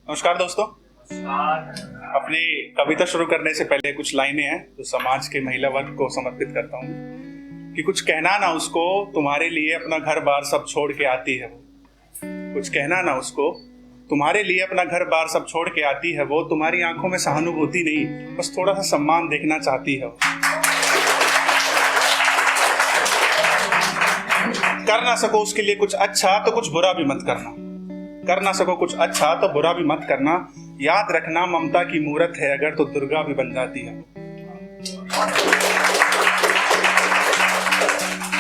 नमस्कार दोस्तों। अपनी कविता शुरू करने से पहले कुछ लाइनें हैं जो समाज के महिला वर्ग को समर्पित करता हूँ कि कुछ कहना ना उसको, तुम्हारे लिए अपना घर बार सब छोड़ के आती है वो। कुछ कहना ना उसको, तुम्हारे लिए अपना घर बार सब छोड़ के आती है वो। तुम्हारी आंखों में सहानुभूति नहीं, बस थोड़ा सा सम्मान देखना चाहती है वो। कर ना सको उसके लिए कुछ अच्छा तो कुछ बुरा भी मत करना। कर ना सको कुछ अच्छा तो बुरा भी मत करना। याद रखना ममता की मूरत है अगर तो दुर्गा भी बन जाती है।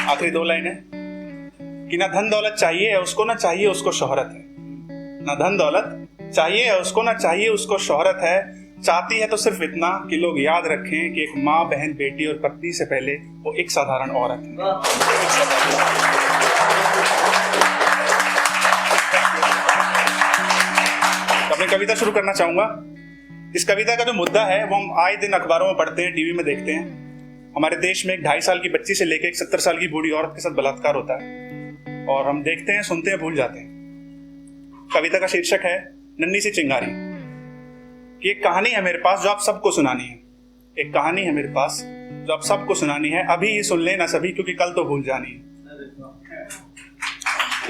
आखिरी दो लाइनें कि ना धन दौलत चाहिए है उसको, ना चाहिए उसको शोहरत है। ना धन दौलत चाहिए है उसको, ना चाहिए उसको शोहरत है। चाहती है तो सिर्फ इतना कि लोग याद रखें कि एक माँ, बहन, बेटी और पत्नी से पहले वो एक साधारण औरत है। अपनी कविता शुरू करना चाहूंगा। इस कविता का जो मुद्दा है वो हम आए दिन अखबारों में पढ़ते हैं, टीवी में देखते हैं। हमारे देश में एक 2.5 साल की बच्ची से लेकर एक 70 साल की बूढ़ी औरत के साथ बलात्कार होता है और हम देखते हैं, सुनते हैं, भूल जाते हैं। कविता का शीर्षक है नन्ही सी चिंगारी। कि एक कहानी है मेरे पास जो आप सबको सुनानी है। एक कहानी है मेरे पास जो आप सबको सुनानी है। अभी ही सुन लेना सभी, क्योंकि कल तो भूल जानी है।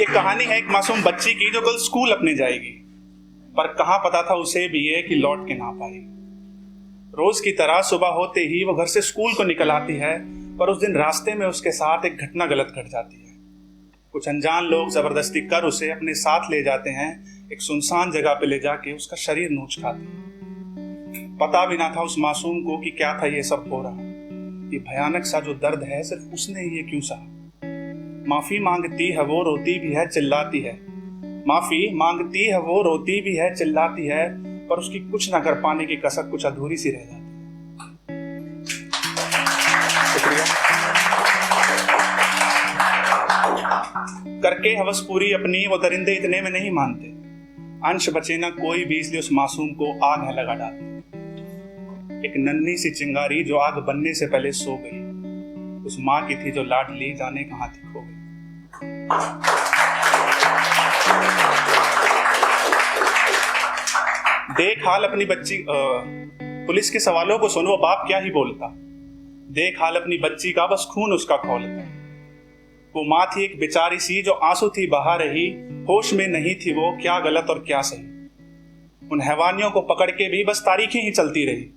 एक कहानी है एक मासूम बच्ची की जो कल स्कूल अपने जाएगी, पर कहां पता था उसे भी ये कि लौट के ना पाएगी। रोज की तरह सुबह होते ही वो घर से स्कूल को निकल आती है, पर उस दिन रास्ते में उसके साथ एक घटना गलत घट जाती है। कुछ अनजान लोग जबरदस्ती कर उसे अपने साथ ले जाते हैं। एक सुनसान जगह पे ले जाके उसका शरीर नोच खाते हैं। पता भी ना था उस मासूम को कि क्या था ये सब हो रहा। ये भयानक सा जो दर्द है सिर्फ उसने ही ये क्यों सहा। माफी मांगती है वो, रोती भी है, चिल्लाती है। माफी मांगती है वो, रोती भी है, चिल्लाती है, पर उसकी कुछ ना कर पाने की कसक कुछ अधूरी सी रह जाती है। शुक्रिया। करके हवस पूरी अपनी वो दरिंदे इतने में नहीं मानते। अंश बचे ना कोई भी, इसलिए उस मासूम को आग है लगा डालते। एक नन्ही सी चिंगारी जो आग बनने से पहले सो गई। उस माँ की थी जो लाडली, जाने कहां थी खो गई। देख हाल अपनी बच्ची, पुलिस के सवालों को सुन वो बाप क्या ही बोलता। देख हाल अपनी बच्ची का, बस खून उसका खौलता। वो माँ थी एक बेचारी सी जो आंसू थी बहा रही। होश में नहीं थी वो, क्या गलत और क्या सही। उन हैवानियों को पकड़ के भी बस तारीखें ही चलती रही।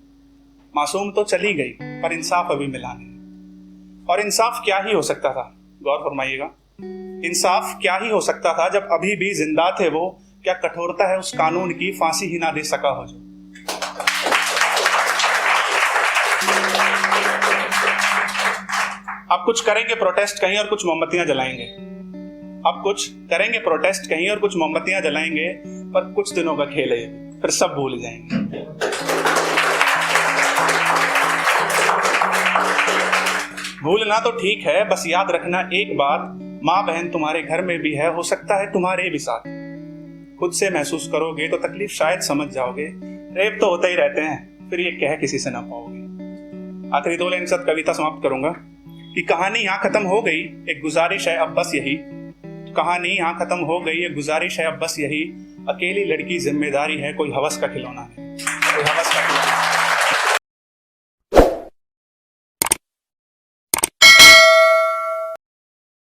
मासूम तो चली गई पर इंसाफ अभी मिला नहीं। और इंसाफ क्या ही हो सकता था, गौर फरमाइएगा। इंसाफ क्या ही हो सकता था जब अभी भी जिंदा थे वो। क्या कठोरता है उस कानून की, फांसी ही ना दे सका हो जो। अब कुछ करेंगे प्रोटेस्ट कहीं और कुछ मोमबत्तियां जलाएंगे। अब कुछ करेंगे प्रोटेस्ट कहीं और कुछ मोमबत्तियां जलाएंगे, पर कुछ दिनों का खेल है, फिर सब भूल जाएंगे। भूलना तो ठीक है, बस याद रखना एक बात, माँ बहन तुम्हारे घर में भी है, हो सकता है तुम्हारे भी साथ। खुद से महसूस करोगे तो तकलीफ शायद समझ जाओगे। रेप तो होते ही रहते हैं, फिर ये कह किसी से ना पाओगे। आखिरी 2 लाइन के साथ कविता समाप्त करूंगा कि कहानी यहाँ खत्म हो गई, एक गुजारिश है अब बस यही। कहानी यहाँ खत्म हो गई, एक गुजारिश है अब बस यही। अकेली लड़की जिम्मेदारी है, कोई हवस का खिलौना नहीं। कोई हवस